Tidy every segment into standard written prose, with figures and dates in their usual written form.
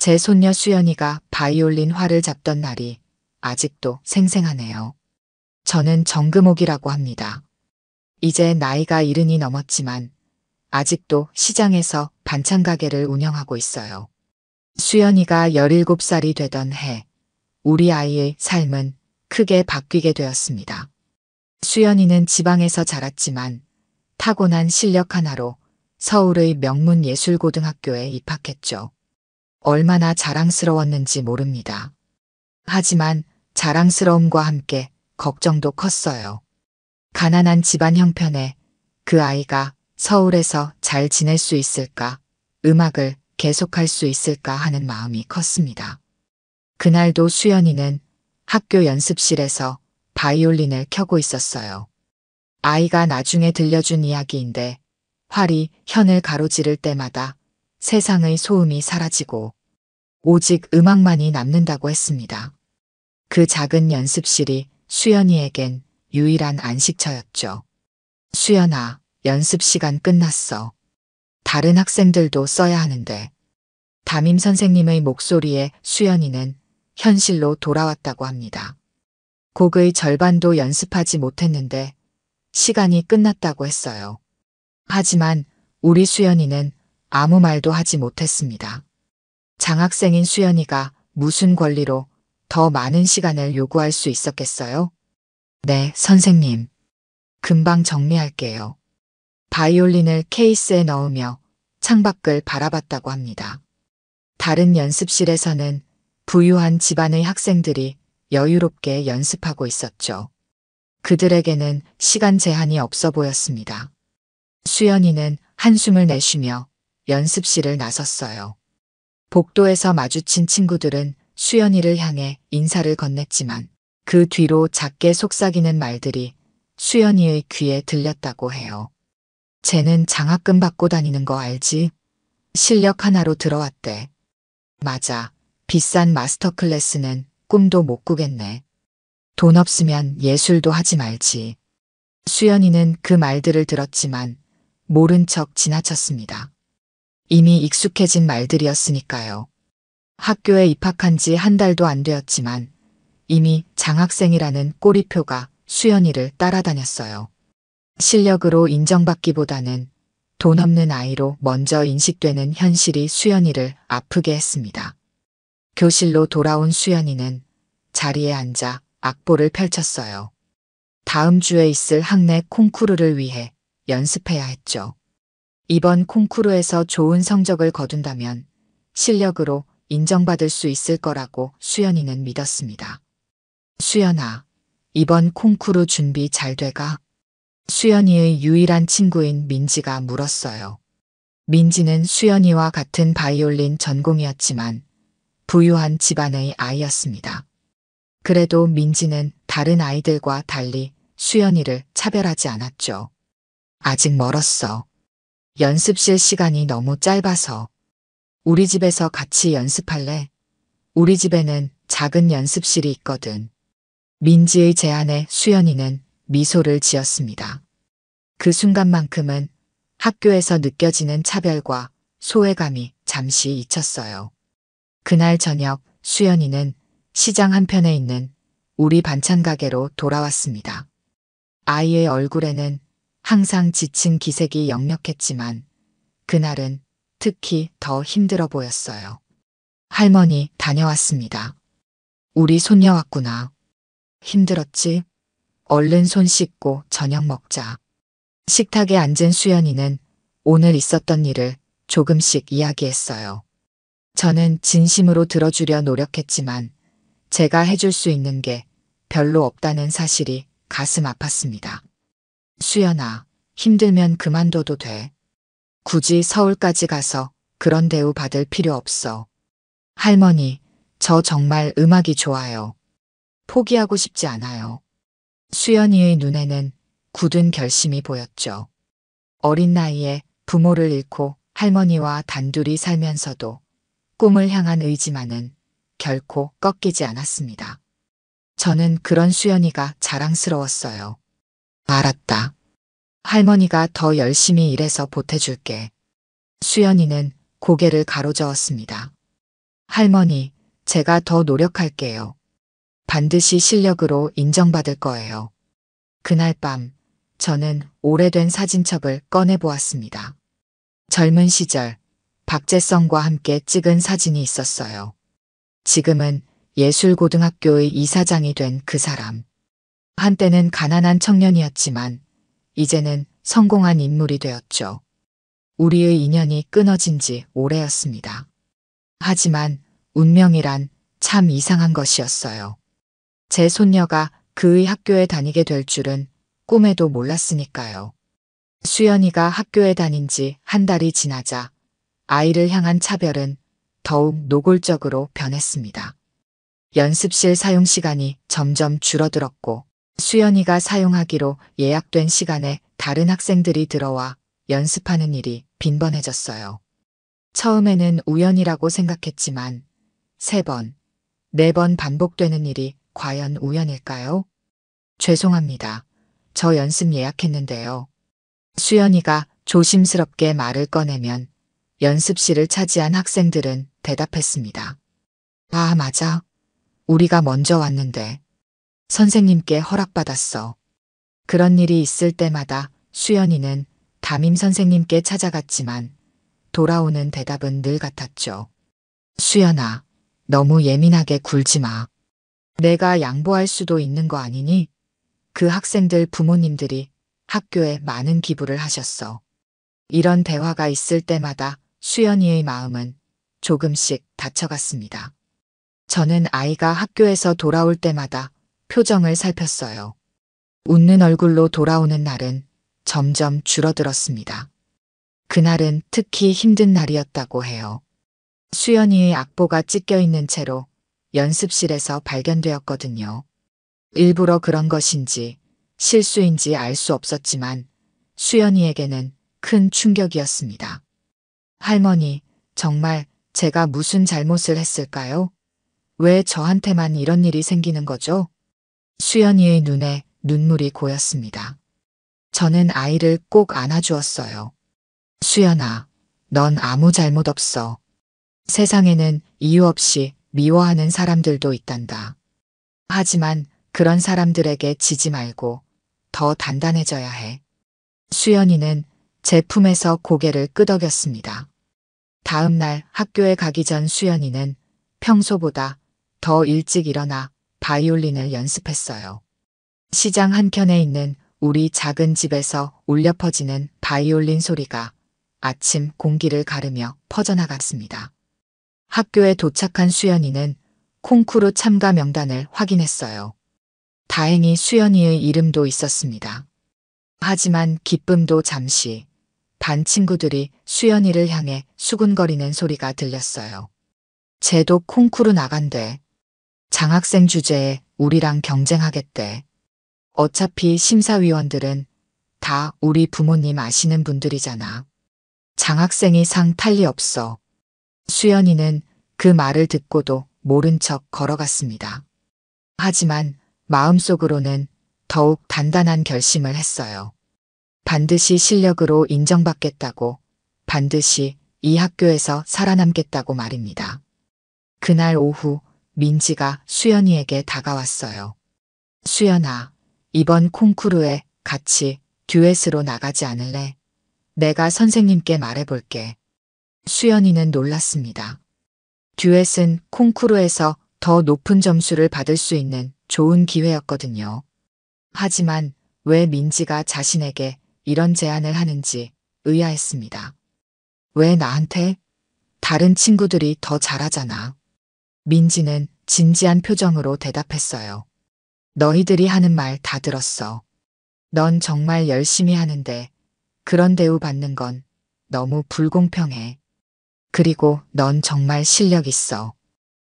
제 손녀 수연이가 바이올린 활을 잡던 날이 아직도 생생하네요. 저는 정금옥이라고 합니다. 이제 나이가 70이 넘었지만 아직도 시장에서 반찬 가게를 운영하고 있어요. 수연이가 17살이 되던 해 우리 아이의 삶은 크게 바뀌게 되었습니다. 수연이는 지방에서 자랐지만 타고난 실력 하나로 서울의 명문 예술고등학교에 입학했죠. 얼마나 자랑스러웠는지 모릅니다. 하지만 자랑스러움과 함께 걱정도 컸어요. 가난한 집안 형편에 그 아이가 서울에서 잘 지낼 수 있을까, 음악을 계속할 수 있을까 하는 마음이 컸습니다. 그날도 수연이는 학교 연습실에서 바이올린을 켜고 있었어요. 아이가 나중에 들려준 이야기인데 활이 현을 가로지를 때마다 세상의 소음이 사라지고 오직 음악만이 남는다고 했습니다. 그 작은 연습실이 수연이에겐 유일한 안식처였죠. 수연아, 연습 시간 끝났어. 다른 학생들도 써야 하는데. 담임 선생님의 목소리에 수연이는 현실로 돌아왔다고 합니다. 곡의 절반도 연습하지 못했는데 시간이 끝났다고 했어요. 하지만 우리 수연이는 아무 말도 하지 못했습니다. 장학생인 수연이가 무슨 권리로 더 많은 시간을 요구할 수 있었겠어요? 네, 선생님. 금방 정리할게요. 바이올린을 케이스에 넣으며 창밖을 바라봤다고 합니다. 다른 연습실에서는 부유한 집안의 학생들이 여유롭게 연습하고 있었죠. 그들에게는 시간 제한이 없어 보였습니다. 수연이는 한숨을 내쉬며 연습실을 나섰어요. 복도에서 마주친 친구들은 수연이를 향해 인사를 건넸지만 그 뒤로 작게 속삭이는 말들이 수연이의 귀에 들렸다고 해요. 쟤는 장학금 받고 다니는 거 알지? 실력 하나로 들어왔대. 맞아. 비싼 마스터 클래스는 꿈도 못 꾸겠네. 돈 없으면 예술도 하지 말지. 수연이는 그 말들을 들었지만 모른 척 지나쳤습니다. 이미 익숙해진 말들이었으니까요. 학교에 입학한 지 한 달도 안 되었지만 이미 장학생이라는 꼬리표가 수연이를 따라다녔어요. 실력으로 인정받기보다는 돈 없는 아이로 먼저 인식되는 현실이 수연이를 아프게 했습니다. 교실로 돌아온 수연이는 자리에 앉아 악보를 펼쳤어요. 다음 주에 있을 학내 콩쿠르를 위해 연습해야 했죠. 이번 콩쿠르에서 좋은 성적을 거둔다면 실력으로 인정받을 수 있을 거라고 수연이는 믿었습니다. 수연아, 이번 콩쿠르 준비 잘 돼가? 수연이의 유일한 친구인 민지가 물었어요. 민지는 수연이와 같은 바이올린 전공이었지만 부유한 집안의 아이였습니다. 그래도 민지는 다른 아이들과 달리 수연이를 차별하지 않았죠. 아직 멀었어. 연습실 시간이 너무 짧아서. 우리 집에서 같이 연습할래? 우리 집에는 작은 연습실이 있거든. 민지의 제안에 수연이는 미소를 지었습니다. 그 순간만큼은 학교에서 느껴지는 차별과 소외감이 잠시 잊혔어요. 그날 저녁 수연이는 시장 한편에 있는 우리 반찬 가게로 돌아왔습니다. 아이의 얼굴에는 항상 지친 기색이 역력했지만 그날은 특히 더 힘들어 보였어요. 할머니, 다녀왔습니다. 우리 손녀 왔구나. 힘들었지? 얼른 손 씻고 저녁 먹자. 식탁에 앉은 수연이는 오늘 있었던 일을 조금씩 이야기했어요. 저는 진심으로 들어주려 노력했지만 제가 해줄 수 있는 게 별로 없다는 사실이 가슴 아팠습니다. 수연아, 힘들면 그만둬도 돼. 굳이 서울까지 가서 그런 대우 받을 필요 없어. 할머니, 저 정말 음악이 좋아요. 포기하고 싶지 않아요. 수연이의 눈에는 굳은 결심이 보였죠. 어린 나이에 부모를 잃고 할머니와 단둘이 살면서도 꿈을 향한 의지만은 결코 꺾이지 않았습니다. 저는 그런 수연이가 자랑스러웠어요. 알았다. 할머니가 더 열심히 일해서 보태줄게. 수연이는 고개를 가로저었습니다. 할머니, 제가 더 노력할게요. 반드시 실력으로 인정받을 거예요. 그날 밤, 저는 오래된 사진첩을 꺼내 보았습니다. 젊은 시절, 박재성과 함께 찍은 사진이 있었어요. 지금은 예술고등학교의 이사장이 된 그 사람. 한때는 가난한 청년이었지만, 이제는 성공한 인물이 되었죠. 우리의 인연이 끊어진 지 오래였습니다. 하지만 운명이란 참 이상한 것이었어요. 제 손녀가 그의 학교에 다니게 될 줄은 꿈에도 몰랐으니까요. 수연이가 학교에 다닌 지 한 달이 지나자 아이를 향한 차별은 더욱 노골적으로 변했습니다. 연습실 사용 시간이 점점 줄어들었고 수연이가 사용하기로 예약된 시간에 다른 학생들이 들어와 연습하는 일이 빈번해졌어요. 처음에는 우연이라고 생각했지만 3번, 4번 반복되는 일이 과연 우연일까요? 죄송합니다. 저 연습 예약했는데요. 수연이가 조심스럽게 말을 꺼내면 연습실을 차지한 학생들은 대답했습니다. 아, 맞아. 우리가 먼저 왔는데. 선생님께 허락받았어. 그런 일이 있을 때마다 수연이는 담임 선생님께 찾아갔지만 돌아오는 대답은 늘 같았죠. 수연아, 너무 예민하게 굴지 마. 내가 양보할 수도 있는 거 아니니? 그 학생들 부모님들이 학교에 많은 기부를 하셨어. 이런 대화가 있을 때마다 수연이의 마음은 조금씩 다쳐갔습니다. 저는 아이가 학교에서 돌아올 때마다 표정을 살폈어요. 웃는 얼굴로 돌아오는 날은 점점 줄어들었습니다. 그날은 특히 힘든 날이었다고 해요. 수연이의 악보가 찢겨 있는 채로 연습실에서 발견되었거든요. 일부러 그런 것인지 실수인지 알 수 없었지만 수연이에게는 큰 충격이었습니다. 할머니, 정말 제가 무슨 잘못을 했을까요? 왜 저한테만 이런 일이 생기는 거죠? 수연이의 눈에 눈물이 고였습니다. 저는 아이를 꼭 안아주었어요. 수연아, 넌 아무 잘못 없어. 세상에는 이유 없이 미워하는 사람들도 있단다. 하지만 그런 사람들에게 지지 말고 더 단단해져야 해. 수연이는 제 품에서 고개를 끄덕였습니다. 다음 날 학교에 가기 전 수연이는 평소보다 더 일찍 일어나 바이올린을 연습했어요. 시장 한켠에 있는 우리 작은 집에서 울려 퍼지는 바이올린 소리가 아침 공기를 가르며 퍼져나갔습니다. 학교에 도착한 수연이는 콩쿠르 참가 명단을 확인했어요. 다행히 수연이의 이름도 있었습니다. 하지만 기쁨도 잠시, 반 친구들이 수연이를 향해 수군거리는 소리가 들렸어요. 쟤도 콩쿠르 나간대. 장학생 주제에 우리랑 경쟁하겠대. 어차피 심사위원들은 다 우리 부모님 아시는 분들이잖아. 장학생이 상 탈 리 없어. 수연이는 그 말을 듣고도 모른 척 걸어갔습니다. 하지만 마음속으로는 더욱 단단한 결심을 했어요. 반드시 실력으로 인정받겠다고, 반드시 이 학교에서 살아남겠다고 말입니다. 그날 오후 민지가 수연이에게 다가왔어요. 수연아, 이번 콩쿠르에 같이 듀엣으로 나가지 않을래? 내가 선생님께 말해볼게. 수연이는 놀랐습니다. 듀엣은 콩쿠르에서 더 높은 점수를 받을 수 있는 좋은 기회였거든요. 하지만 왜 민지가 자신에게 이런 제안을 하는지 의아했습니다. 왜 나한테? 다른 친구들이 더 잘하잖아. 민지는 진지한 표정으로 대답했어요. 너희들이 하는 말 다 들었어. 넌 정말 열심히 하는데 그런 대우 받는 건 너무 불공평해. 그리고 넌 정말 실력 있어.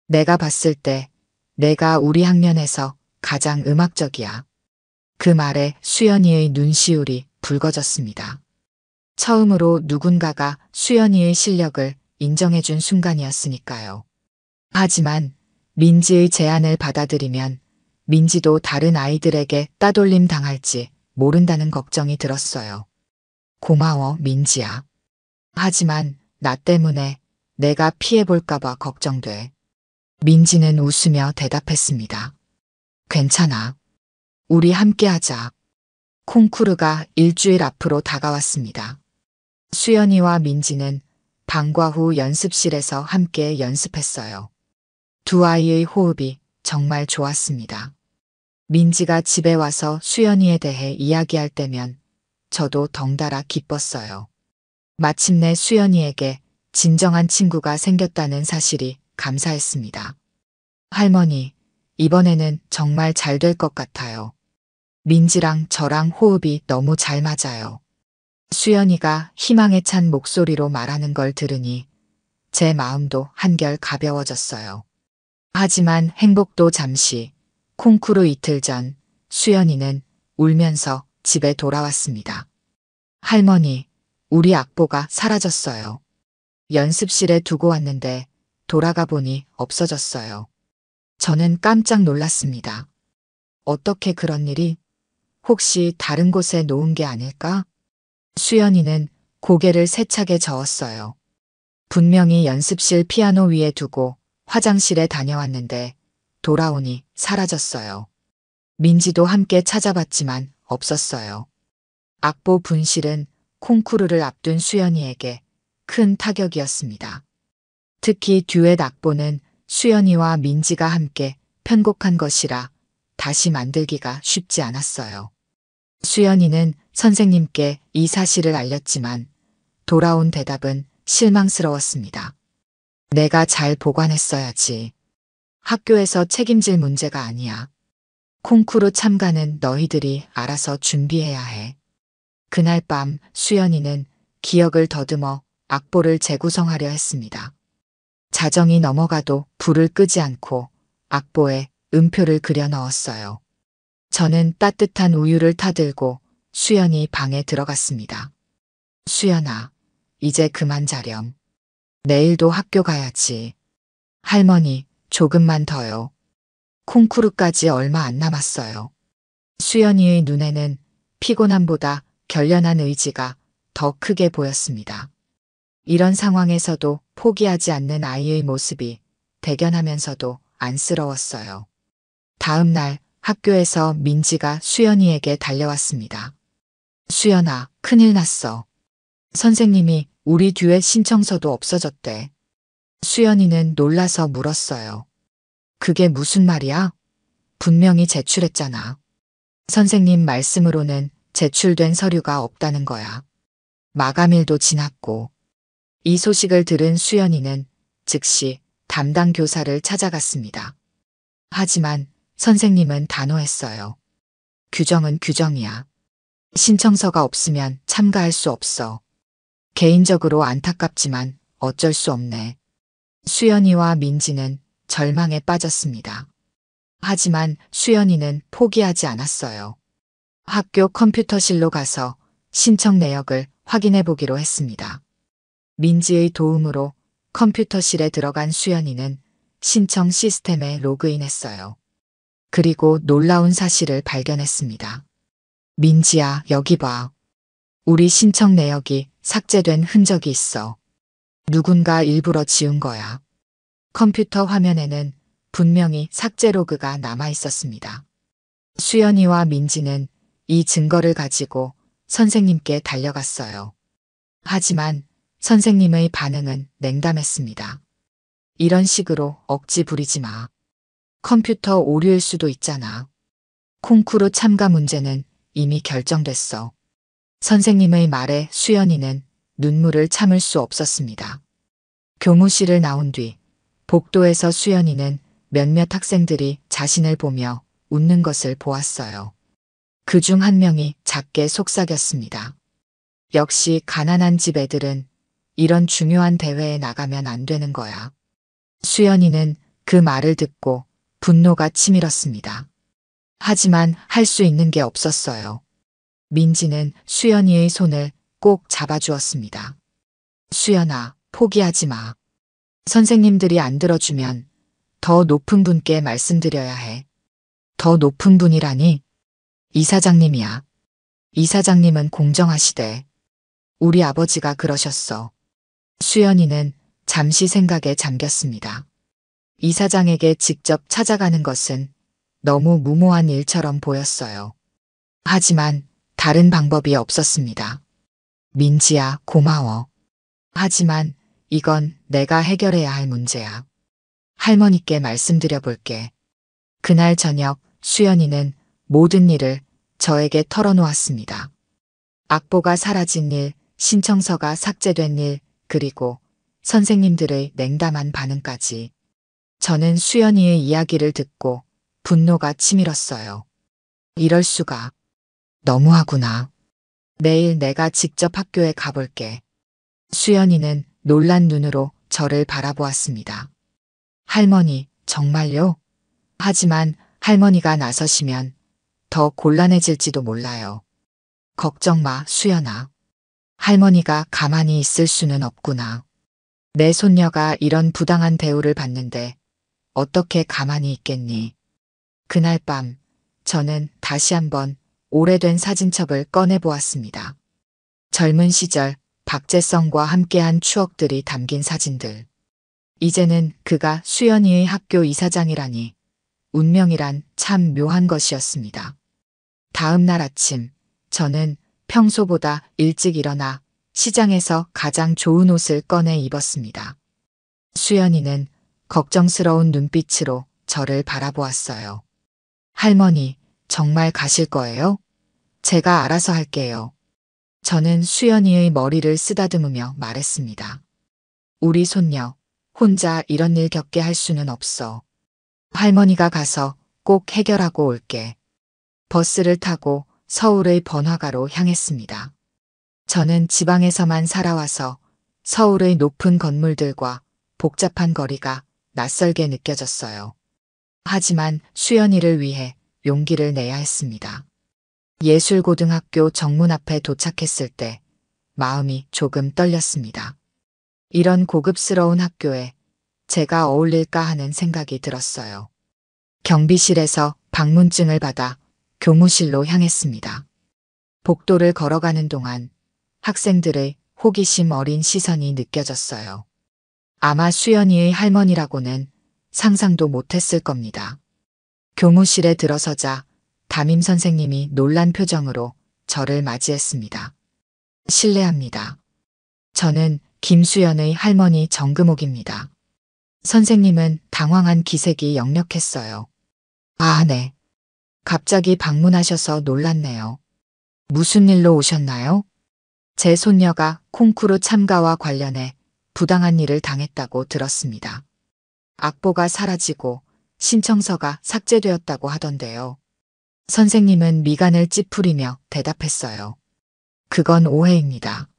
내가 봤을 때 내가 우리 학년에서 가장 음악적이야. 그 말에 수연이의 눈시울이 붉어졌습니다. 처음으로 누군가가 수연이의 실력을 인정해준 순간이었으니까요. 하지만 민지의 제안을 받아들이면 민지도 다른 아이들에게 따돌림 당할지 모른다는 걱정이 들었어요. 고마워, 민지야. 하지만 나 때문에 내가 피해볼까봐 걱정돼. 민지는 웃으며 대답했습니다. 괜찮아. 우리 함께하자. 콩쿠르가 일주일 앞으로 다가왔습니다. 수연이와 민지는 방과 후 연습실에서 함께 연습했어요. 두 아이의 호흡이 정말 좋았습니다. 민지가 집에 와서 수연이에 대해 이야기할 때면 저도 덩달아 기뻤어요. 마침내 수연이에게 진정한 친구가 생겼다는 사실이 감사했습니다. 할머니, 이번에는 정말 잘 될 것 같아요. 민지랑 저랑 호흡이 너무 잘 맞아요. 수연이가 희망에 찬 목소리로 말하는 걸 들으니 제 마음도 한결 가벼워졌어요. 하지만 행복도 잠시. 콩쿠르 이틀 전 수연이는 울면서 집에 돌아왔습니다. 할머니, 우리 악보가 사라졌어요. 연습실에 두고 왔는데 돌아가 보니 없어졌어요. 저는 깜짝 놀랐습니다. 어떻게 그런 일이? 혹시 다른 곳에 놓은 게 아닐까? 수연이는 고개를 세차게 저었어요. 분명히 연습실 피아노 위에 두고 화장실에 다녀왔는데 돌아오니 사라졌어요. 민지도 함께 찾아봤지만 없었어요. 악보 분실은 콩쿠르를 앞둔 수연이에게 큰 타격이었습니다. 특히 듀엣 악보는 수연이와 민지가 함께 편곡한 것이라 다시 만들기가 쉽지 않았어요. 수연이는 선생님께 이 사실을 알렸지만 돌아온 대답은 실망스러웠습니다. 내가 잘 보관했어야지. 학교에서 책임질 문제가 아니야. 콩쿠르 참가는 너희들이 알아서 준비해야 해. 그날 밤 수연이는 기억을 더듬어 악보를 재구성하려 했습니다. 자정이 넘어가도 불을 끄지 않고 악보에 음표를 그려 넣었어요. 저는 따뜻한 우유를 타들고 수연이 방에 들어갔습니다. 수연아, 이제 그만 자렴. 내일도 학교 가야지. 할머니, 조금만 더요. 콩쿠르까지 얼마 안 남았어요. 수연이의 눈에는 피곤함보다 결연한 의지가 더 크게 보였습니다. 이런 상황에서도 포기하지 않는 아이의 모습이 대견하면서도 안쓰러웠어요. 다음 날 학교에서 민지가 수연이에게 달려왔습니다. 수연아, 큰일 났어. 선생님이 우리 듀엣 신청서도 없어졌대. 수연이는 놀라서 물었어요. 그게 무슨 말이야? 분명히 제출했잖아. 선생님 말씀으로는 제출된 서류가 없다는 거야. 마감일도 지났고. 이 소식을 들은 수연이는 즉시 담당 교사를 찾아갔습니다. 하지만 선생님은 단호했어요. 규정은 규정이야. 신청서가 없으면 참가할 수 없어. 개인적으로 안타깝지만 어쩔 수 없네. 수연이와 민지는 절망에 빠졌습니다. 하지만 수연이는 포기하지 않았어요. 학교 컴퓨터실로 가서 신청 내역을 확인해 보기로 했습니다. 민지의 도움으로 컴퓨터실에 들어간 수연이는 신청 시스템에 로그인했어요. 그리고 놀라운 사실을 발견했습니다. 민지야, 여기 봐. 우리 신청 내역이 삭제된 흔적이 있어. 누군가 일부러 지운 거야. 컴퓨터 화면에는 분명히 삭제 로그가 남아 있었습니다. 수연이와 민지는 이 증거를 가지고 선생님께 달려갔어요. 하지만 선생님의 반응은 냉담했습니다. 이런 식으로 억지 부리지 마. 컴퓨터 오류일 수도 있잖아. 콩쿠르 참가 문제는 이미 결정됐어. 선생님의 말에 수연이는 눈물을 참을 수 없었습니다. 교무실을 나온 뒤 복도에서 수연이는 몇몇 학생들이 자신을 보며 웃는 것을 보았어요. 그중 한 명이 작게 속삭였습니다. 역시 가난한 집 애들은 이런 중요한 대회에 나가면 안 되는 거야. 수연이는 그 말을 듣고 분노가 치밀었습니다. 하지만 할 수 있는 게 없었어요. 민지는 수연이의 손을 꼭 잡아주었습니다. 수연아, 포기하지 마. 선생님들이 안 들어주면 더 높은 분께 말씀드려야 해. 더 높은 분이라니? 이사장님이야. 이사장님은 공정하시대. 우리 아버지가 그러셨어. 수연이는 잠시 생각에 잠겼습니다. 이사장에게 직접 찾아가는 것은 너무 무모한 일처럼 보였어요. 하지만 다른 방법이 없었습니다. 민지야, 고마워. 하지만 이건 내가 해결해야 할 문제야. 할머니께 말씀드려 볼게. 그날 저녁 수연이는 모든 일을 저에게 털어놓았습니다. 악보가 사라진 일, 신청서가 삭제된 일, 그리고 선생님들의 냉담한 반응까지. 저는 수연이의 이야기를 듣고 분노가 치밀었어요. 이럴 수가. 너무하구나. 내일 내가 직접 학교에 가볼게. 수연이는 놀란 눈으로 저를 바라보았습니다. 할머니, 정말요? 하지만 할머니가 나서시면 더 곤란해질지도 몰라요. 걱정 마, 수연아. 할머니가 가만히 있을 수는 없구나. 내 손녀가 이런 부당한 대우를 받는데 어떻게 가만히 있겠니? 그날 밤 저는 다시 한번 오래된 사진첩을 꺼내보았습니다. 젊은 시절 박재성과 함께한 추억들이 담긴 사진들. 이제는 그가 수연이의 학교 이사장이라니 운명이란 참 묘한 것이었습니다. 다음 날 아침 저는 평소보다 일찍 일어나 시장에서 가장 좋은 옷을 꺼내 입었습니다. 수연이는 걱정스러운 눈빛으로 저를 바라보았어요. 할머니, 정말 가실 거예요? 제가 알아서 할게요. 저는 수연이의 머리를 쓰다듬으며 말했습니다. 우리 손녀, 혼자 이런 일 겪게 할 수는 없어. 할머니가 가서 꼭 해결하고 올게. 버스를 타고 서울의 번화가로 향했습니다. 저는 지방에서만 살아와서 서울의 높은 건물들과 복잡한 거리가 낯설게 느껴졌어요. 하지만 수연이를 위해 용기를 내야 했습니다. 예술고등학교 정문 앞에 도착했을 때 마음이 조금 떨렸습니다. 이런 고급스러운 학교에 제가 어울릴까 하는 생각이 들었어요. 경비실에서 방문증을 받아 교무실로 향했습니다. 복도를 걸어가는 동안 학생들의 호기심 어린 시선이 느껴졌어요. 아마 수연이의 할머니라고는 상상도 못했을 겁니다. 교무실에 들어서자 담임 선생님이 놀란 표정으로 저를 맞이했습니다. 실례합니다. 저는 김수연의 할머니 정금옥입니다. 선생님은 당황한 기색이 역력했어요. 아, 네. 갑자기 방문하셔서 놀랐네요. 무슨 일로 오셨나요? 제 손녀가 콩쿠르 참가와 관련해 부당한 일을 당했다고 들었습니다. 악보가 사라지고 신청서가 삭제되었다고 하던데요. 선생님은 미간을 찌푸리며 대답했어요. 그건 오해입니다.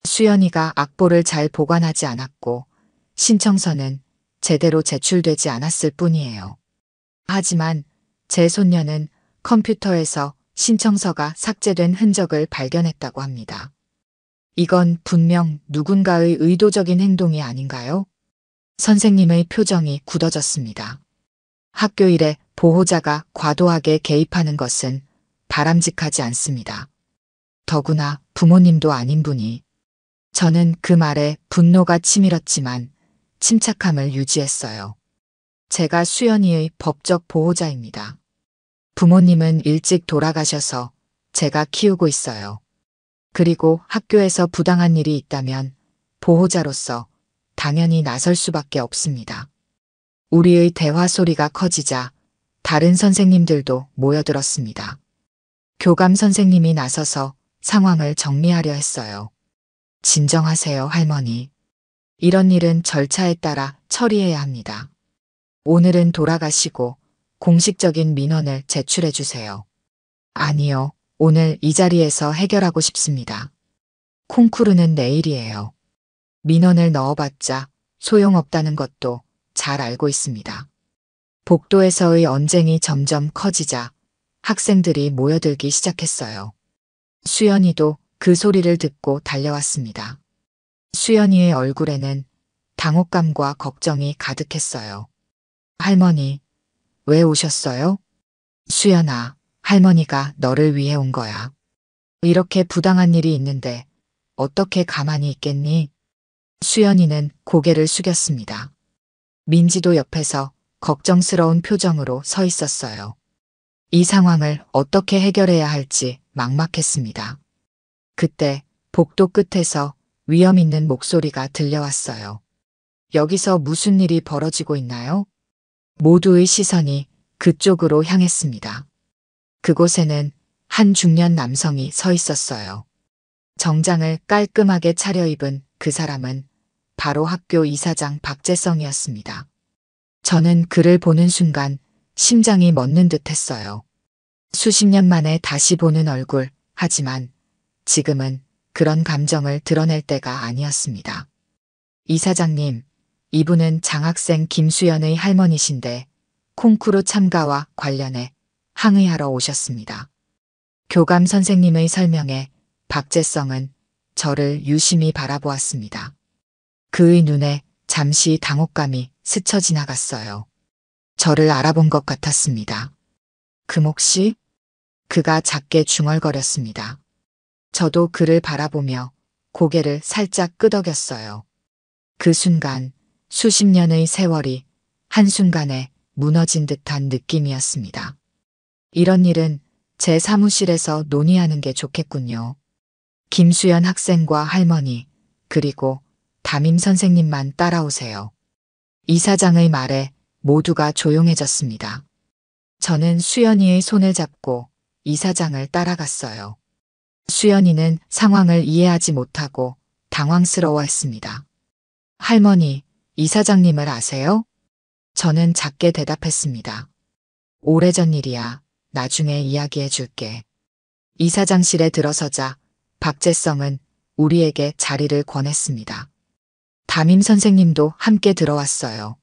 수연이가 악보를 잘 보관하지 않았고 신청서는 제대로 제출되지 않았을 뿐이에요. 하지만 제 손녀는 컴퓨터에서 신청서가 삭제된 흔적을 발견했다고 합니다. 이건 분명 누군가의 의도적인 행동이 아닌가요? 선생님의 표정이 굳어졌습니다. 학교 일에 보호자가 과도하게 개입하는 것은 바람직하지 않습니다. 더구나 부모님도 아닌 분이. 저는 그 말에 분노가 치밀었지만 침착함을 유지했어요. 제가 수연이의 법적 보호자입니다. 부모님은 일찍 돌아가셔서 제가 키우고 있어요. 그리고 학교에서 부당한 일이 있다면 보호자로서 당연히 나설 수밖에 없습니다. 우리의 대화 소리가 커지자 다른 선생님들도 모여들었습니다. 교감 선생님이 나서서 상황을 정리하려 했어요. 진정하세요, 할머니. 이런 일은 절차에 따라 처리해야 합니다. 오늘은 돌아가시고 공식적인 민원을 제출해 주세요. 아니요, 오늘 이 자리에서 해결하고 싶습니다. 콩쿠르는 내일이에요. 민원을 넣어봤자 소용없다는 것도 잘 알고 있습니다. 복도에서의 언쟁이 점점 커지자 학생들이 모여들기 시작했어요. 수연이도 그 소리를 듣고 달려왔습니다. 수연이의 얼굴에는 당혹감과 걱정이 가득했어요. 할머니, 왜 오셨어요? 수연아, 할머니가 너를 위해 온 거야. 이렇게 부당한 일이 있는데 어떻게 가만히 있겠니? 수연이는 고개를 숙였습니다. 민지도 옆에서 걱정스러운 표정으로 서 있었어요. 이 상황을 어떻게 해결해야 할지 막막했습니다. 그때 복도 끝에서 위험 있는 목소리가 들려왔어요. 여기서 무슨 일이 벌어지고 있나요? 모두의 시선이 그쪽으로 향했습니다. 그곳에는 한 중년 남성이 서 있었어요. 정장을 깔끔하게 차려입은 그 사람은 바로 학교 이사장 박재성이었습니다. 저는 그를 보는 순간 심장이 멎는 듯 했어요. 수십 년 만에 다시 보는 얼굴, 하지만 지금은 그런 감정을 드러낼 때가 아니었습니다. 이사장님, 이분은 장학생 김수연의 할머니신데 콩쿠르 참가와 관련해 항의하러 오셨습니다. 교감 선생님의 설명에 박재성은 저를 유심히 바라보았습니다. 그의 눈에 잠시 당혹감이 스쳐 지나갔어요. 저를 알아본 것 같았습니다. 금옥 씨? 그가 작게 중얼거렸습니다. 저도 그를 바라보며 고개를 살짝 끄덕였어요. 그 순간 수십 년의 세월이 한순간에 무너진 듯한 느낌이었습니다. 이런 일은 제 사무실에서 논의하는 게 좋겠군요. 김수연 학생과 할머니, 그리고 담임 선생님만 따라오세요. 이사장의 말에 모두가 조용해졌습니다. 저는 수연이의 손을 잡고 이사장을 따라갔어요. 수연이는 상황을 이해하지 못하고 당황스러워했습니다. 할머니, 이사장님을 아세요? 저는 작게 대답했습니다. 오래전 일이야. 나중에 이야기해 줄게. 이사장실에 들어서자 박재성은 우리에게 자리를 권했습니다. 담임 선생님도 함께 들어왔어요.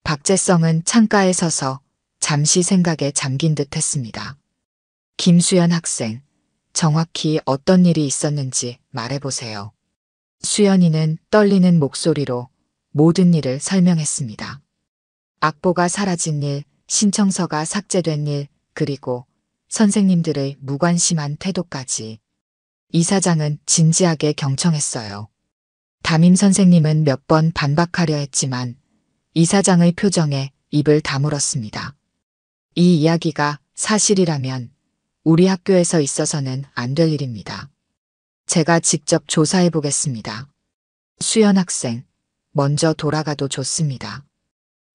박재성은 창가에 서서 잠시 생각에 잠긴 듯 했습니다. 김수연 학생, 정확히 어떤 일이 있었는지 말해보세요. 수연이는 떨리는 목소리로 모든 일을 설명했습니다. 악보가 사라진 일, 신청서가 삭제된 일, 그리고 선생님들의 무관심한 태도까지. 이사장은 진지하게 경청했어요. 담임 선생님은 몇 번 반박하려 했지만 이사장의 표정에 입을 다물었습니다. 이 이야기가 사실이라면 우리 학교에서 있어서는 안 될 일입니다. 제가 직접 조사해 보겠습니다. 수연 학생, 먼저 돌아가도 좋습니다.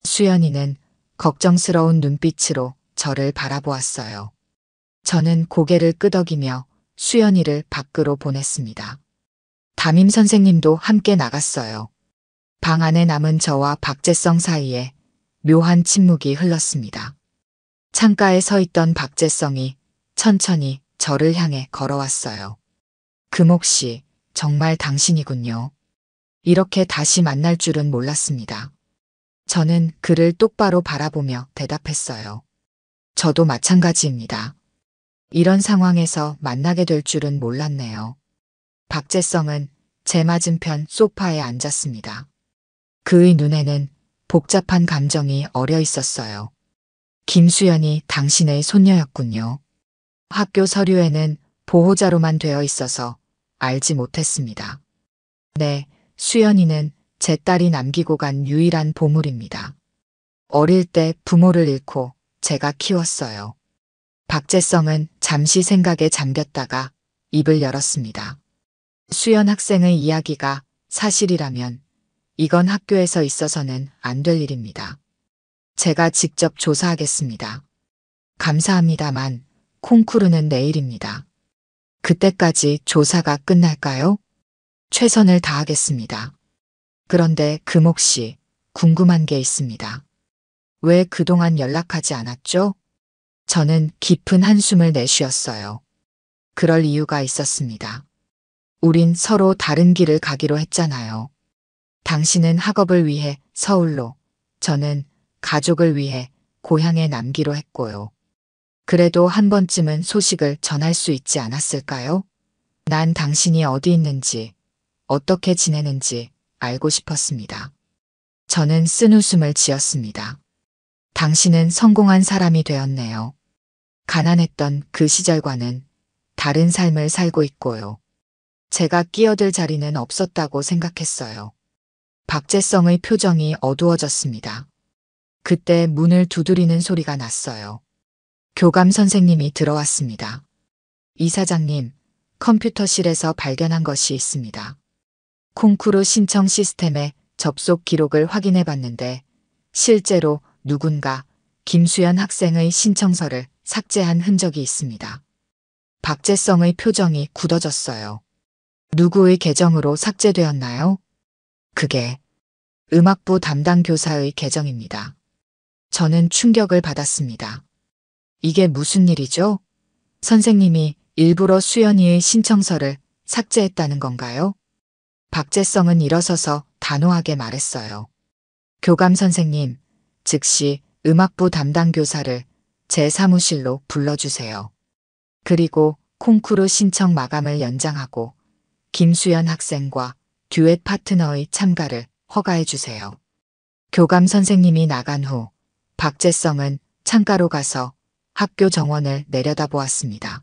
수연이는 걱정스러운 눈빛으로 저를 바라보았어요. 저는 고개를 끄덕이며 수연이를 밖으로 보냈습니다. 담임 선생님도 함께 나갔어요. 방 안에 남은 저와 박재성 사이에 묘한 침묵이 흘렀습니다. 창가에 서 있던 박재성이 천천히 저를 향해 걸어왔어요. 금옥 씨, 정말 당신이군요. 이렇게 다시 만날 줄은 몰랐습니다. 저는 그를 똑바로 바라보며 대답했어요. 저도 마찬가지입니다. 이런 상황에서 만나게 될 줄은 몰랐네요. 박재성은 제 맞은편 소파에 앉았습니다. 그의 눈에는 복잡한 감정이 어려 있었어요. 김수연이 당신의 손녀였군요. 학교 서류에는 보호자로만 되어 있어서 알지 못했습니다. 네, 수연이는 제 딸이 남기고 간 유일한 보물입니다. 어릴 때 부모를 잃고 제가 키웠어요. 박재성은 잠시 생각에 잠겼다가 입을 열었습니다. 수연 학생의 이야기가 사실이라면 이건 학교에서 있어서는 안 될 일입니다. 제가 직접 조사하겠습니다. 감사합니다만 콩쿠르는 내일입니다. 그때까지 조사가 끝날까요? 최선을 다하겠습니다. 그런데 금옥 씨, 궁금한 게 있습니다. 왜 그동안 연락하지 않았죠? 저는 깊은 한숨을 내쉬었어요. 그럴 이유가 있었습니다. 우린 서로 다른 길을 가기로 했잖아요. 당신은 학업을 위해 서울로, 저는 가족을 위해 고향에 남기로 했고요. 그래도 한 번쯤은 소식을 전할 수 있지 않았을까요? 난 당신이 어디 있는지, 어떻게 지내는지 알고 싶었습니다. 저는 쓴웃음을 지었습니다. 당신은 성공한 사람이 되었네요. 가난했던 그 시절과는 다른 삶을 살고 있고요. 제가 끼어들 자리는 없었다고 생각했어요. 박재성의 표정이 어두워졌습니다. 그때 문을 두드리는 소리가 났어요. 교감 선생님이 들어왔습니다. 이사장님, 컴퓨터실에서 발견한 것이 있습니다. 콩쿠르 신청 시스템의 접속 기록을 확인해 봤는데 실제로 누군가 김수연 학생의 신청서를 삭제한 흔적이 있습니다. 박재성의 표정이 굳어졌어요. 누구의 계정으로 삭제되었나요? 그게 음악부 담당 교사의 계정입니다. 저는 충격을 받았습니다. 이게 무슨 일이죠? 선생님이 일부러 수연이의 신청서를 삭제했다는 건가요? 박재성은 일어서서 단호하게 말했어요. 교감 선생님, 즉시 음악부 담당 교사를 제 사무실로 불러주세요. 그리고 콩쿠르 신청 마감을 연장하고 김수연 학생과 듀엣 파트너의 참가를 허가해 주세요. 교감 선생님이 나간 후 박재성은 창가로 가서 학교 정원을 내려다보았습니다.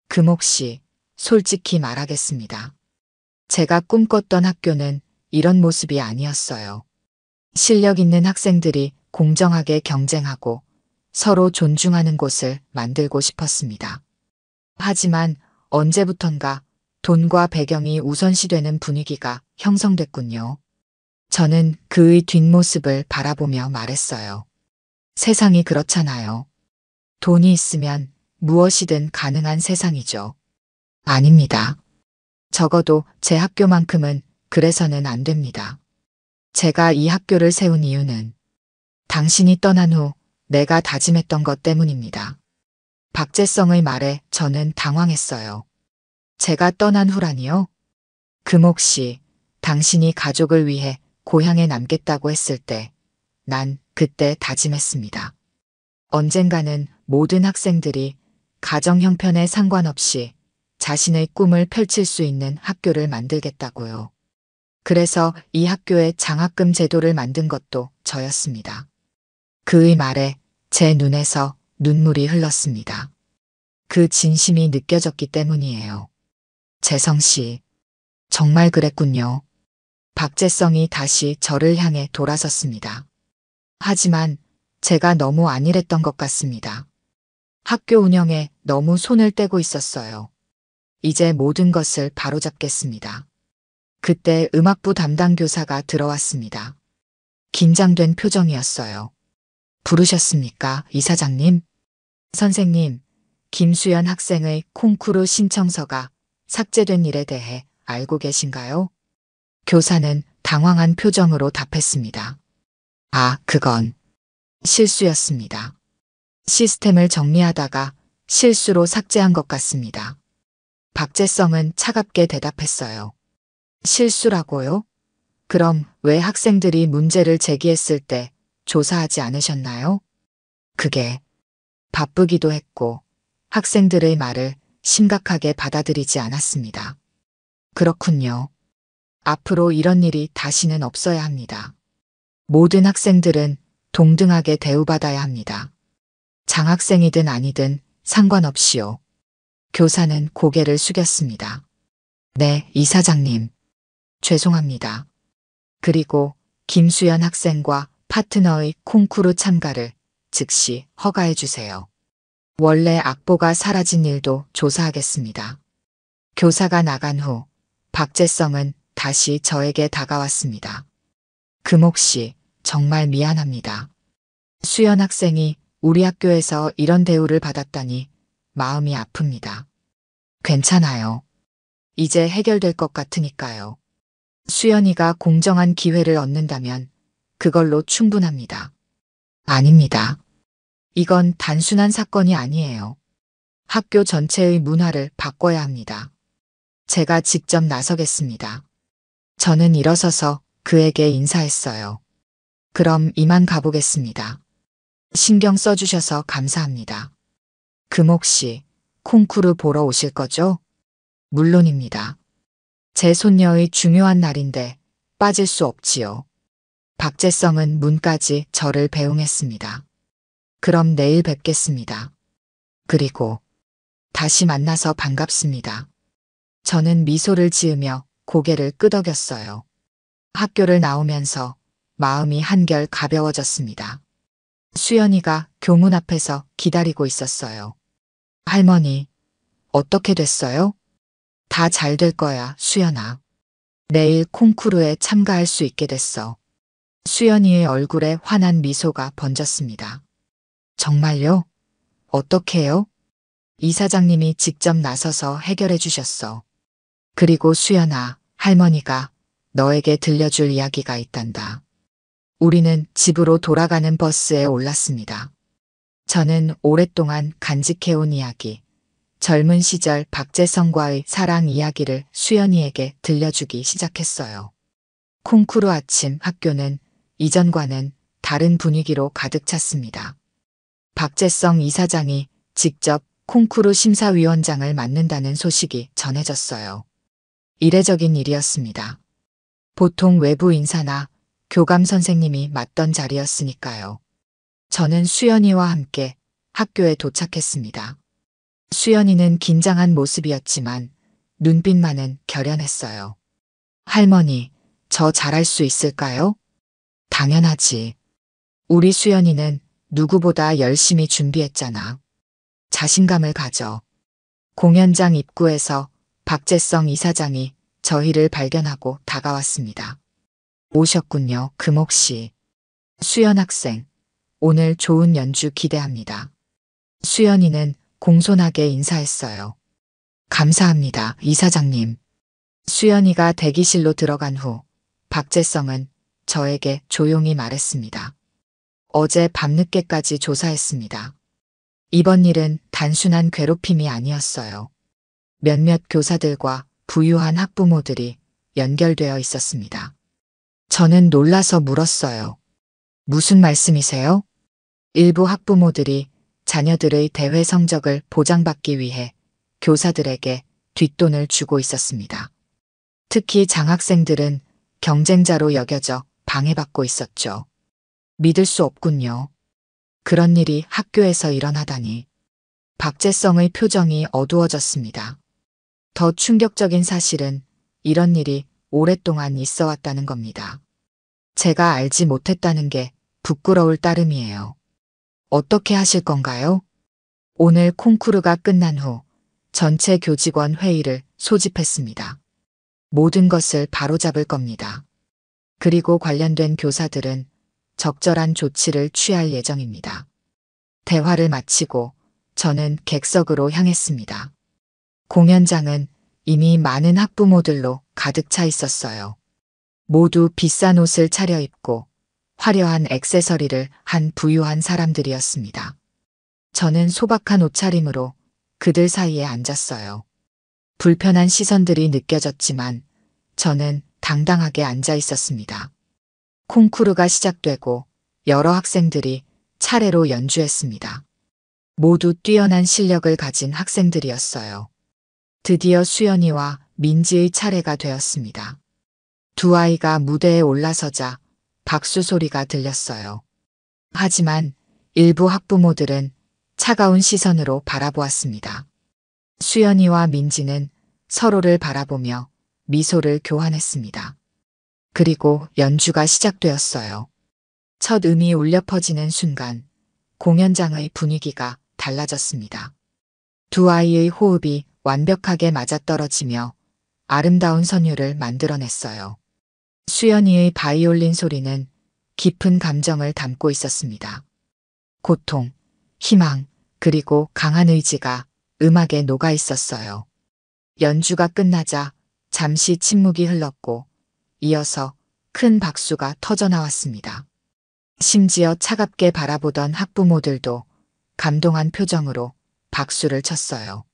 금옥 씨, 솔직히 말하겠습니다. 제가 꿈꿨던 학교는 이런 모습이 아니었어요. 실력 있는 학생들이 공정하게 경쟁하고 서로 존중하는 곳을 만들고 싶었습니다. 하지만 언제부턴가 돈과 배경이 우선시되는 분위기가 형성됐군요. 저는 그의 뒷모습을 바라보며 말했어요. 세상이 그렇잖아요. 돈이 있으면 무엇이든 가능한 세상이죠. 아닙니다. 적어도 제 학교만큼은 그래서는 안 됩니다. 제가 이 학교를 세운 이유는 당신이 떠난 후 내가 다짐했던 것 때문입니다. 박재성의 말에 저는 당황했어요. 제가 떠난 후라니요? 금옥 씨, 당신이 가족을 위해 고향에 남겠다고 했을 때 난 그때 다짐했습니다. 언젠가는 모든 학생들이 가정 형편에 상관없이 자신의 꿈을 펼칠 수 있는 학교를 만들겠다고요. 그래서 이 학교에 장학금 제도를 만든 것도 저였습니다. 그의 말에 제 눈에서 눈물이 흘렀습니다. 그 진심이 느껴졌기 때문이에요. 재성 씨, 정말 그랬군요. 박재성이 다시 저를 향해 돌아섰습니다. 하지만 제가 너무 안일했던 것 같습니다. 학교 운영에 너무 손을 떼고 있었어요. 이제 모든 것을 바로잡겠습니다. 그때 음악부 담당 교사가 들어왔습니다. 긴장된 표정이었어요. 부르셨습니까, 이사장님? 선생님, 김수연 학생의 콩쿠르 신청서가 삭제된 일에 대해 알고 계신가요? 교사는 당황한 표정으로 답했습니다. 아, 그건 실수였습니다. 시스템을 정리하다가 실수로 삭제한 것 같습니다. 박재성은 차갑게 대답했어요. 실수라고요? 그럼 왜 학생들이 문제를 제기했을 때 조사하지 않으셨나요? 그게 바쁘기도 했고 학생들의 말을 심각하게 받아들이지 않았습니다. 그렇군요. 앞으로 이런 일이 다시는 없어야 합니다. 모든 학생들은 동등하게 대우받아야 합니다. 장학생이든 아니든 상관없이요. 교사는 고개를 숙였습니다. 네, 이사장님. 죄송합니다. 그리고 김수연 학생과 파트너의 콩쿠르 참가를 즉시 허가해 주세요. 원래 악보가 사라진 일도 조사하겠습니다. 교사가 나간 후 박재성은 다시 저에게 다가왔습니다. 금옥 씨, 정말 미안합니다. 수연 학생이 우리 학교에서 이런 대우를 받았다니 마음이 아픕니다. 괜찮아요. 이제 해결될 것 같으니까요. 수연이가 공정한 기회를 얻는다면 그걸로 충분합니다. 아닙니다. 이건 단순한 사건이 아니에요. 학교 전체의 문화를 바꿔야 합니다. 제가 직접 나서겠습니다. 저는 일어서서 그에게 인사했어요. 그럼 이만 가보겠습니다. 신경 써주셔서 감사합니다. 금옥 씨, 콩쿠르 보러 오실 거죠? 물론입니다. 제 손녀의 중요한 날인데 빠질 수 없지요. 박재성은 문까지 저를 배웅했습니다. 그럼 내일 뵙겠습니다. 그리고 다시 만나서 반갑습니다. 저는 미소를 지으며 고개를 끄덕였어요. 학교를 나오면서 마음이 한결 가벼워졌습니다. 수연이가 교문 앞에서 기다리고 있었어요. 할머니, 어떻게 됐어요? 다 잘 될 거야, 수연아. 내일 콩쿠르에 참가할 수 있게 됐어. 수연이의 얼굴에 환한 미소가 번졌습니다. 정말요? 어떻게요? 이사장님이 직접 나서서 해결해 주셨어. 그리고 수연아, 할머니가 너에게 들려줄 이야기가 있단다. 우리는 집으로 돌아가는 버스에 올랐습니다. 저는 오랫동안 간직해온 이야기, 젊은 시절 박재성과의 사랑 이야기를 수연이에게 들려주기 시작했어요. 콩쿠르 아침 학교는 이전과는 다른 분위기로 가득 찼습니다. 박재성 이사장이 직접 콩쿠르 심사위원장을 맡는다는 소식이 전해졌어요. 이례적인 일이었습니다. 보통 외부 인사나 교감 선생님이 맡던 자리였으니까요. 저는 수연이와 함께 학교에 도착했습니다. 수연이는 긴장한 모습이었지만 눈빛만은 결연했어요. 할머니, 저 잘할 수 있을까요? 당연하지. 우리 수연이는 누구보다 열심히 준비했잖아. 자신감을 가져. 공연장 입구에서 박재성 이사장이 저희를 발견하고 다가왔습니다. 오셨군요, 금옥 씨. 수연 학생, 오늘 좋은 연주 기대합니다. 수연이는 공손하게 인사했어요. 감사합니다, 이사장님. 수연이가 대기실로 들어간 후 박재성은 저에게 조용히 말했습니다. 어제 밤늦게까지 조사했습니다. 이번 일은 단순한 괴롭힘이 아니었어요. 몇몇 교사들과 부유한 학부모들이 연결되어 있었습니다. 저는 놀라서 물었어요. 무슨 말씀이세요? 일부 학부모들이 자녀들의 대회 성적을 보장받기 위해 교사들에게 뒷돈을 주고 있었습니다. 특히 장학생들은 경쟁자로 여겨져 방해받고 있었죠. 믿을 수 없군요. 그런 일이 학교에서 일어나다니. 박재성의 표정이 어두워졌습니다. 더 충격적인 사실은 이런 일이 오랫동안 있어 왔다는 겁니다. 제가 알지 못했다는 게 부끄러울 따름이에요. 어떻게 하실 건가요? 오늘 콩쿠르가 끝난 후 전체 교직원 회의를 소집했습니다. 모든 것을 바로잡을 겁니다. 그리고 관련된 교사들은 적절한 조치를 취할 예정입니다. 대화를 마치고 저는 객석으로 향했습니다. 공연장은 이미 많은 학부모들로 가득 차 있었어요. 모두 비싼 옷을 차려입고 화려한 액세서리를 한 부유한 사람들이었습니다. 저는 소박한 옷차림으로 그들 사이에 앉았어요. 불편한 시선들이 느껴졌지만 저는 당당하게 앉아 있었습니다. 콩쿠르가 시작되고 여러 학생들이 차례로 연주했습니다. 모두 뛰어난 실력을 가진 학생들이었어요. 드디어 수연이와 민지의 차례가 되었습니다. 두 아이가 무대에 올라서자 박수 소리가 들렸어요. 하지만 일부 학부모들은 차가운 시선으로 바라보았습니다. 수연이와 민지는 서로를 바라보며 미소를 교환했습니다. 그리고 연주가 시작되었어요. 첫 음이 울려 퍼지는 순간 공연장의 분위기가 달라졌습니다. 두 아이의 호흡이 완벽하게 맞아떨어지며 아름다운 선율을 만들어냈어요. 수연이의 바이올린 소리는 깊은 감정을 담고 있었습니다. 고통, 희망, 그리고 강한 의지가 음악에 녹아 있었어요. 연주가 끝나자 잠시 침묵이 흘렀고 이어서 큰 박수가 터져나왔습니다. 심지어 차갑게 바라보던 학부모들도 감동한 표정으로 박수를 쳤어요.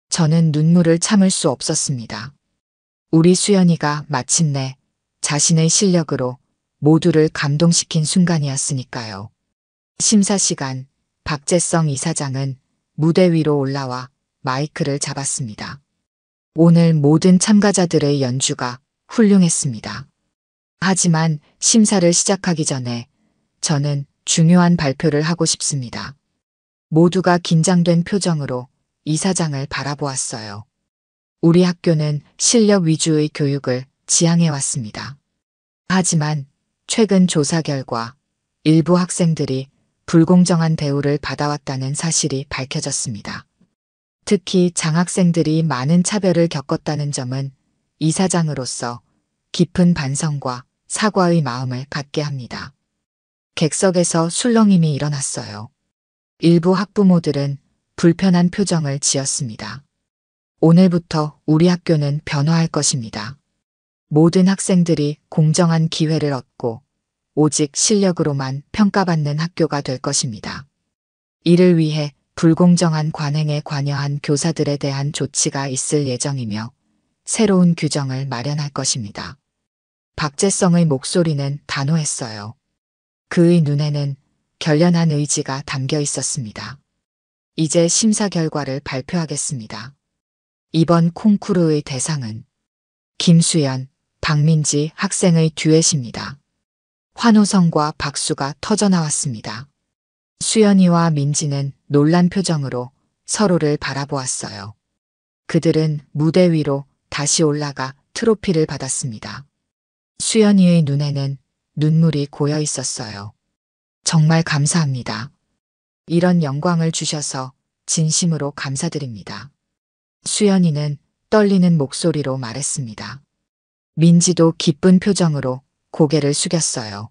저는 눈물을 참을 수 없었습니다. 우리 수연이가 마침내 자신의 실력으로 모두를 감동시킨 순간이었으니까요. 심사 시간, 박재성 이사장은 무대 위로 올라와 마이크를 잡았습니다. 오늘 모든 참가자들의 연주가 훌륭했습니다. 하지만 심사를 시작하기 전에 저는 중요한 발표를 하고 싶습니다. 모두가 긴장된 표정으로 이사장을 바라보았어요. 우리 학교는 실력 위주의 교육을 지향해 왔습니다. 하지만 최근 조사 결과 일부 학생들이 불공정한 대우를 받아왔다는 사실이 밝혀졌습니다. 특히 장학생들이 많은 차별을 겪었다는 점은 이사장으로서 깊은 반성과 사과의 마음을 갖게 합니다. 객석에서 술렁임이 일어났어요. 일부 학부모들은 불편한 표정을 지었습니다. 오늘부터 우리 학교는 변화할 것입니다. 모든 학생들이 공정한 기회를 얻고 오직 실력으로만 평가받는 학교가 될 것입니다. 이를 위해 불공정한 관행에 관여한 교사들에 대한 조치가 있을 예정이며 새로운 규정을 마련할 것입니다. 박재성의 목소리는 단호했어요. 그의 눈에는 결연한 의지가 담겨 있었습니다. 이제 심사 결과를 발표하겠습니다. 이번 콩쿠르의 대상은 김수연, 박민지 학생의 듀엣입니다. 환호성과 박수가 터져나왔습니다. 수연이와 민지는 놀란 표정으로 서로를 바라보았어요. 그들은 무대 위로 다시 올라가 트로피를 받았습니다. 수연이의 눈에는 눈물이 고여 있었어요. 정말 감사합니다. 이런 영광을 주셔서 진심으로 감사드립니다. 수연이는 떨리는 목소리로 말했습니다. 민지도 기쁜 표정으로 고개를 숙였어요.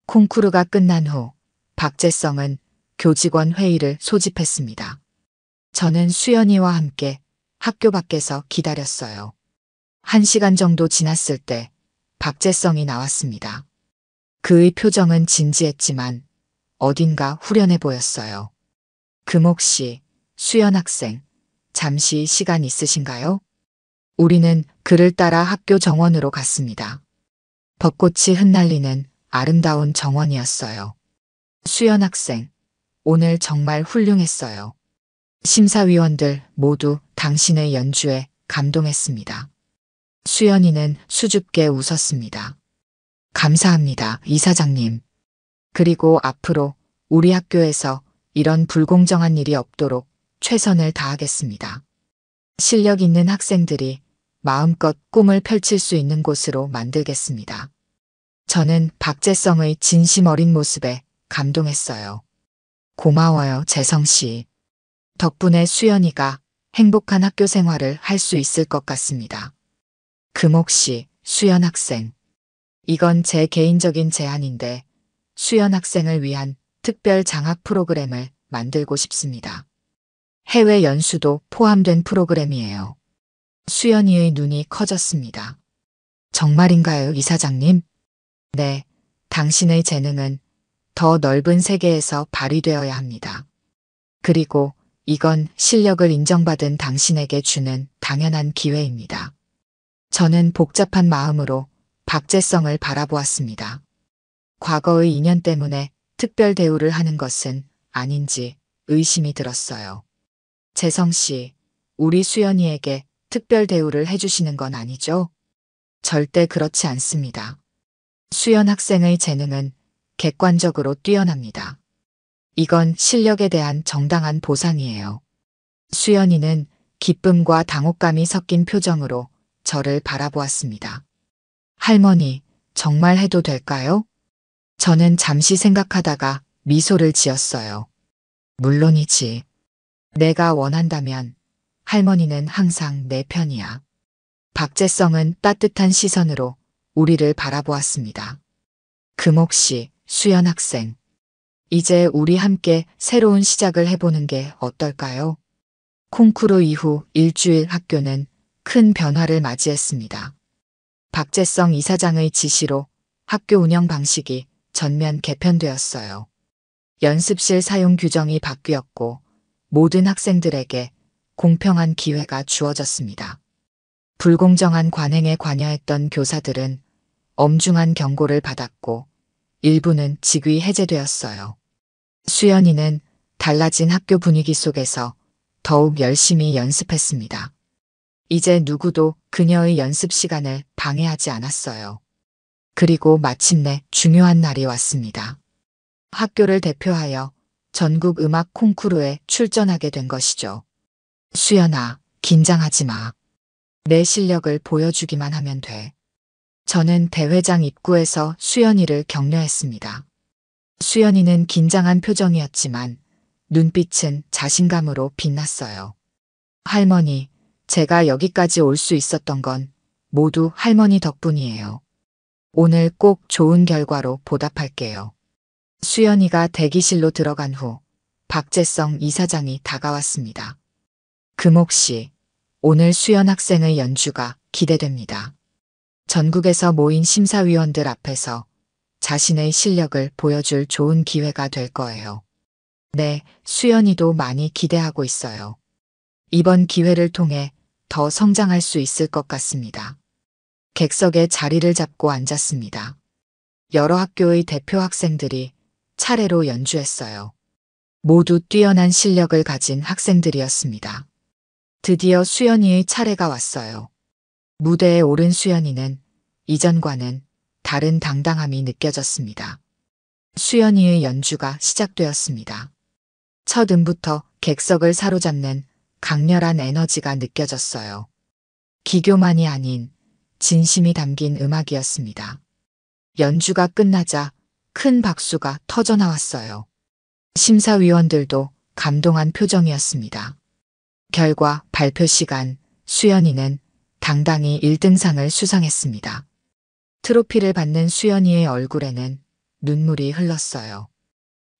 콩쿠르가 끝난 후 박재성은 교직원 회의를 소집했습니다. 저는 수연이와 함께 학교 밖에서 기다렸어요. 1시간 정도 지났을 때 박재성이 나왔습니다. 그의 표정은 진지했지만 어딘가 후련해 보였어요. 금옥 씨, 수연 학생, 잠시 시간 있으신가요? 우리는 그를 따라 학교 정원으로 갔습니다. 벚꽃이 흩날리는 아름다운 정원이었어요. 수연 학생, 오늘 정말 훌륭했어요. 심사위원들 모두 당신의 연주에 감동했습니다. 수연이는 수줍게 웃었습니다. 감사합니다, 이사장님. 그리고 앞으로 우리 학교에서 이런 불공정한 일이 없도록 최선을 다하겠습니다. 실력 있는 학생들이 마음껏 꿈을 펼칠 수 있는 곳으로 만들겠습니다. 저는 박재성의 진심 어린 모습에 감동했어요. 고마워요, 재성 씨. 덕분에 수연이가 행복한 학교 생활을 할 수 있을 것 같습니다. 금옥 씨, 수연 학생. 이건 제 개인적인 제안인데 수연 학생을 위한 특별 장학 프로그램을 만들고 싶습니다. 해외 연수도 포함된 프로그램이에요. 수연이의 눈이 커졌습니다. 정말인가요, 이사장님? 네, 당신의 재능은 더 넓은 세계에서 발휘되어야 합니다. 그리고 이건 실력을 인정받은 당신에게 주는 당연한 기회입니다. 저는 복잡한 마음으로 박재성을 바라보았습니다. 과거의 인연 때문에 특별 대우를 하는 것은 아닌지 의심이 들었어요. 재성 씨, 우리 수연이에게 특별 대우를 해주시는 건 아니죠? 절대 그렇지 않습니다. 수연 학생의 재능은 객관적으로 뛰어납니다. 이건 실력에 대한 정당한 보상이에요. 수연이는 기쁨과 당혹감이 섞인 표정으로 저를 바라보았습니다. 할머니, 정말 해도 될까요? 저는 잠시 생각하다가 미소를 지었어요. 물론이지. 내가 원한다면 할머니는 항상 내 편이야. 박재성은 따뜻한 시선으로 우리를 바라보았습니다. 금옥 씨, 수연 학생. 이제 우리 함께 새로운 시작을 해보는 게 어떨까요? 콩쿠르 이후 일주일 학교는 큰 변화를 맞이했습니다. 박재성 이사장의 지시로 학교 운영 방식이 전면 개편되었어요. 연습실 사용 규정이 바뀌었고 모든 학생들에게 공평한 기회가 주어졌습니다. 불공정한 관행에 관여했던 교사들은 엄중한 경고를 받았고 일부는 직위 해제되었어요. 수연이는 달라진 학교 분위기 속에서 더욱 열심히 연습했습니다. 이제 누구도 그녀의 연습 시간을 방해하지 않았어요. 그리고 마침내 중요한 날이 왔습니다. 학교를 대표하여 전국 음악 콩쿠르에 출전하게 된 것이죠. 수연아, 긴장하지 마. 내 실력을 보여주기만 하면 돼. 저는 대회장 입구에서 수연이를 격려했습니다. 수연이는 긴장한 표정이었지만 눈빛은 자신감으로 빛났어요. 할머니, 제가 여기까지 올 수 있었던 건 모두 할머니 덕분이에요. 오늘 꼭 좋은 결과로 보답할게요. 수연이가 대기실로 들어간 후 박재성 이사장이 다가왔습니다. 금옥 씨, 오늘 수연 학생의 연주가 기대됩니다. 전국에서 모인 심사위원들 앞에서 자신의 실력을 보여줄 좋은 기회가 될 거예요. 네, 수연이도 많이 기대하고 있어요. 이번 기회를 통해 더 성장할 수 있을 것 같습니다. 객석에 자리를 잡고 앉았습니다. 여러 학교의 대표 학생들이 차례로 연주했어요. 모두 뛰어난 실력을 가진 학생들이었습니다. 드디어 수연이의 차례가 왔어요. 무대에 오른 수연이는 이전과는 다른 당당함이 느껴졌습니다. 수연이의 연주가 시작되었습니다. 첫 음부터 객석을 사로잡는 강렬한 에너지가 느껴졌어요. 기교만이 아닌 진심이 담긴 음악이었습니다. 연주가 끝나자 큰 박수가 터져나왔어요. 심사위원들도 감동한 표정이었습니다. 결과 발표 시간, 수연이는 당당히 1등상을 수상했습니다. 트로피를 받는 수연이의 얼굴에는 눈물이 흘렀어요.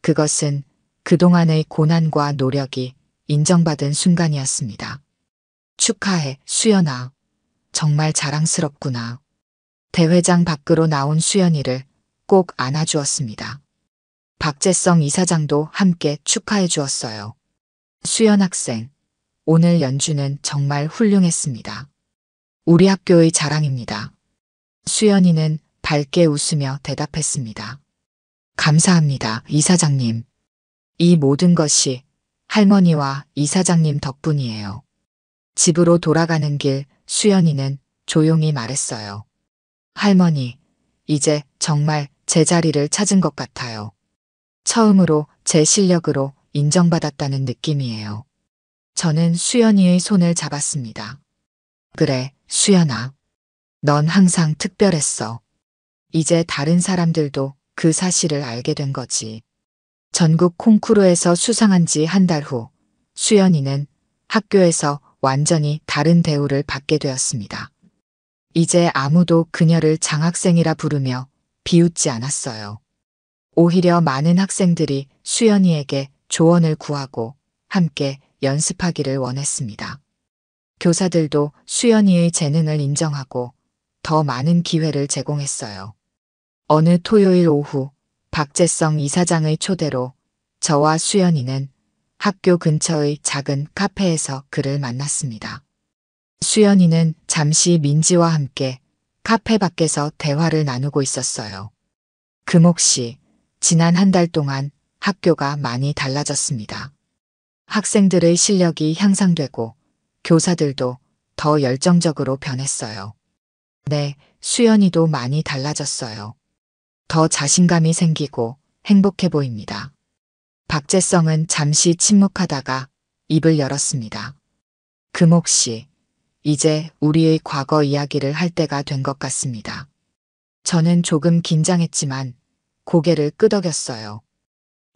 그것은 그동안의 고난과 노력이 인정받은 순간이었습니다. 축하해, 수연아. 정말 자랑스럽구나. 대회장 밖으로 나온 수연이를 꼭 안아주었습니다. 박재성 이사장도 함께 축하해 주었어요. 수연 학생, 오늘 연주는 정말 훌륭했습니다. 우리 학교의 자랑입니다. 수연이는 밝게 웃으며 대답했습니다. 감사합니다, 이사장님. 이 모든 것이 할머니와 이사장님 덕분이에요. 집으로 돌아가는 길 수연이는 조용히 말했어요. 할머니, 이제 정말 제 자리를 찾은 것 같아요. 처음으로 제 실력으로 인정받았다는 느낌이에요. 저는 수연이의 손을 잡았습니다. 그래, 수연아. 넌 항상 특별했어. 이제 다른 사람들도 그 사실을 알게 된 거지. 전국 콩쿠르에서 수상한 지 한 달 후, 수연이는 학교에서 완전히 다른 대우를 받게 되었습니다. 이제 아무도 그녀를 장학생이라 부르며 비웃지 않았어요. 오히려 많은 학생들이 수연이에게 조언을 구하고 함께 연습하기를 원했습니다. 교사들도 수연이의 재능을 인정하고 더 많은 기회를 제공했어요. 어느 토요일 오후 박재성 이사장의 초대로 저와 수연이는 학교 근처의 작은 카페에서 그를 만났습니다. 수연이는 잠시 민지와 함께 카페 밖에서 대화를 나누고 있었어요. 금옥 씨, 지난 한 달 동안 학교가 많이 달라졌습니다. 학생들의 실력이 향상되고 교사들도 더 열정적으로 변했어요. 네, 수연이도 많이 달라졌어요. 더 자신감이 생기고 행복해 보입니다. 박재성은 잠시 침묵하다가 입을 열었습니다. 금옥 씨, 이제 우리의 과거 이야기를 할 때가 된 것 같습니다. 저는 조금 긴장했지만 고개를 끄덕였어요.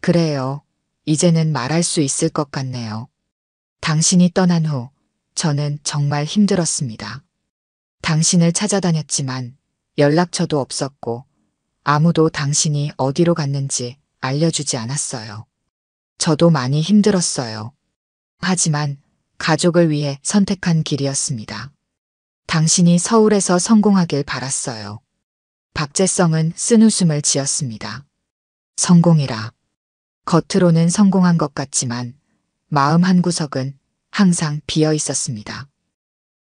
그래요. 이제는 말할 수 있을 것 같네요. 당신이 떠난 후 저는 정말 힘들었습니다. 당신을 찾아다녔지만 연락처도 없었고 아무도 당신이 어디로 갔는지 알려주지 않았어요. 저도 많이 힘들었어요. 하지만 가족을 위해 선택한 길이었습니다. 당신이 서울에서 성공하길 바랐어요. 박재성은 쓴웃음을 지었습니다. 성공이라. 겉으로는 성공한 것 같지만 마음 한구석은 항상 비어 있었습니다.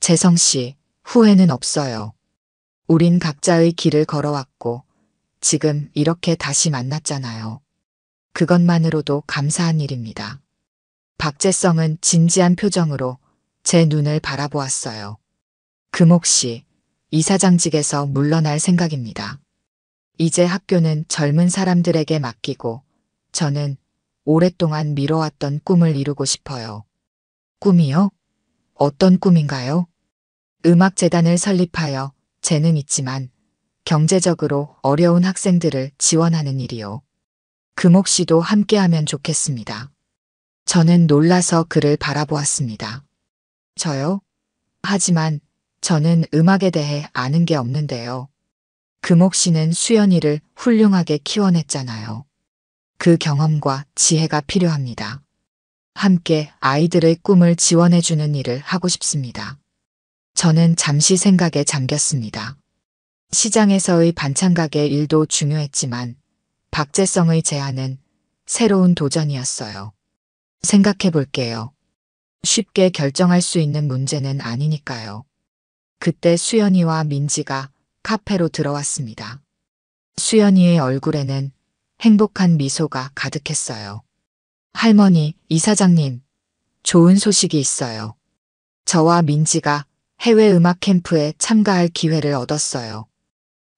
재성 씨, 후회는 없어요. 우린 각자의 길을 걸어왔고 지금 이렇게 다시 만났잖아요. 그것만으로도 감사한 일입니다. 박재성은 진지한 표정으로 제 눈을 바라보았어요. 금옥 씨, 이사장직에서 물러날 생각입니다. 이제 학교는 젊은 사람들에게 맡기고 저는 오랫동안 미뤄왔던 꿈을 이루고 싶어요. 꿈이요? 어떤 꿈인가요? 음악재단을 설립하여 재능 있지만 경제적으로 어려운 학생들을 지원하는 일이요. 금옥 씨도 함께하면 좋겠습니다. 저는 놀라서 그를 바라보았습니다. 저요? 하지만 저는 음악에 대해 아는 게 없는데요. 금옥 씨는 수연이를 훌륭하게 키워냈잖아요. 그 경험과 지혜가 필요합니다. 함께 아이들의 꿈을 지원해주는 일을 하고 싶습니다. 저는 잠시 생각에 잠겼습니다. 시장에서의 반찬가게 일도 중요했지만 박재성의 제안은 새로운 도전이었어요. 생각해 볼게요. 쉽게 결정할 수 있는 문제는 아니니까요. 그때 수연이와 민지가 카페로 들어왔습니다. 수연이의 얼굴에는 행복한 미소가 가득했어요. 할머니, 이사장님, 좋은 소식이 있어요. 저와 민지가 해외 음악 캠프에 참가할 기회를 얻었어요.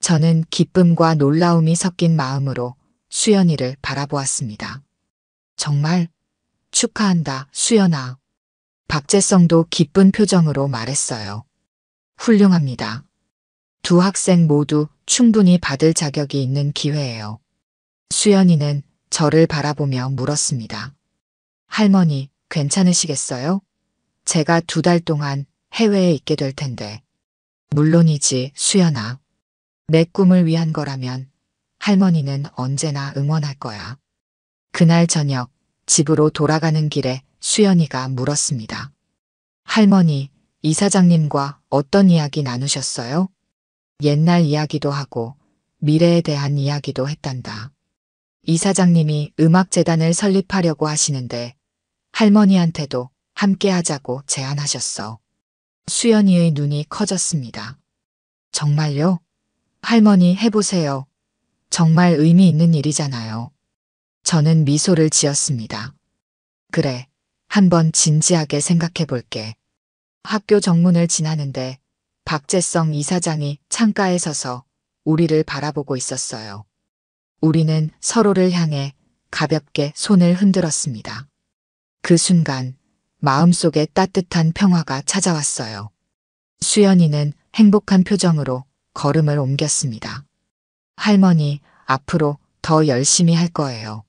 저는 기쁨과 놀라움이 섞인 마음으로 수연이를 바라보았습니다. 정말 축하한다, 수연아. 박재성도 기쁜 표정으로 말했어요. 훌륭합니다. 두 학생 모두 충분히 받을 자격이 있는 기회예요. 수연이는 저를 바라보며 물었습니다. 할머니, 괜찮으시겠어요? 제가 2달 동안 해외에 있게 될 텐데. 물론이지, 수연아. 내 꿈을 위한 거라면 할머니는 언제나 응원할 거야. 그날 저녁 집으로 돌아가는 길에 수연이가 물었습니다. 할머니, 이사장님과 어떤 이야기 나누셨어요? 옛날 이야기도 하고 미래에 대한 이야기도 했단다. 이사장님이 음악재단을 설립하려고 하시는데 할머니한테도 함께 하자고 제안하셨어. 수연이의 눈이 커졌습니다. 정말요? 할머니 해보세요. 정말 의미 있는 일이잖아요. 저는 미소를 지었습니다. 그래, 한번 진지하게 생각해 볼게. 학교 정문을 지나는데 박재성 이사장이 창가에 서서 우리를 바라보고 있었어요. 우리는 서로를 향해 가볍게 손을 흔들었습니다. 그 순간 마음속에 따뜻한 평화가 찾아왔어요. 수연이는 행복한 표정으로 걸음을 옮겼습니다. 할머니, 앞으로 더 열심히 할 거예요.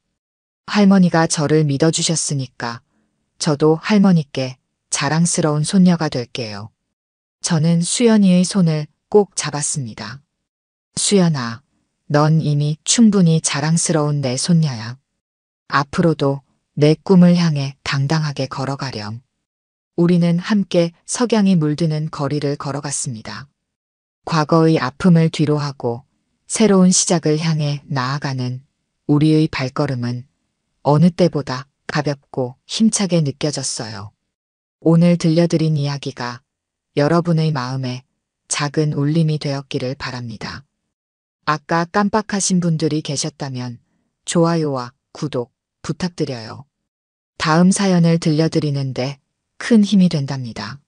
할머니가 저를 믿어주셨으니까 저도 할머니께 자랑스러운 손녀가 될게요. 저는 수연이의 손을 꼭 잡았습니다. 수연아, 넌 이미 충분히 자랑스러운 내 손녀야. 앞으로도 내 꿈을 향해 당당하게 걸어가렴. 우리는 함께 석양이 물드는 거리를 걸어갔습니다. 과거의 아픔을 뒤로하고 새로운 시작을 향해 나아가는 우리의 발걸음은 어느 때보다 가볍고 힘차게 느껴졌어요. 오늘 들려드린 이야기가 여러분의 마음에 작은 울림이 되었기를 바랍니다. 아까 깜빡하신 분들이 계셨다면 좋아요와 구독 부탁드려요. 다음 사연을 들려드리는데 큰 힘이 된답니다.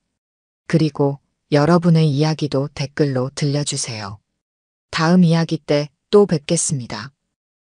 그리고 여러분의 이야기도 댓글로 들려주세요. 다음 이야기 때 또 뵙겠습니다.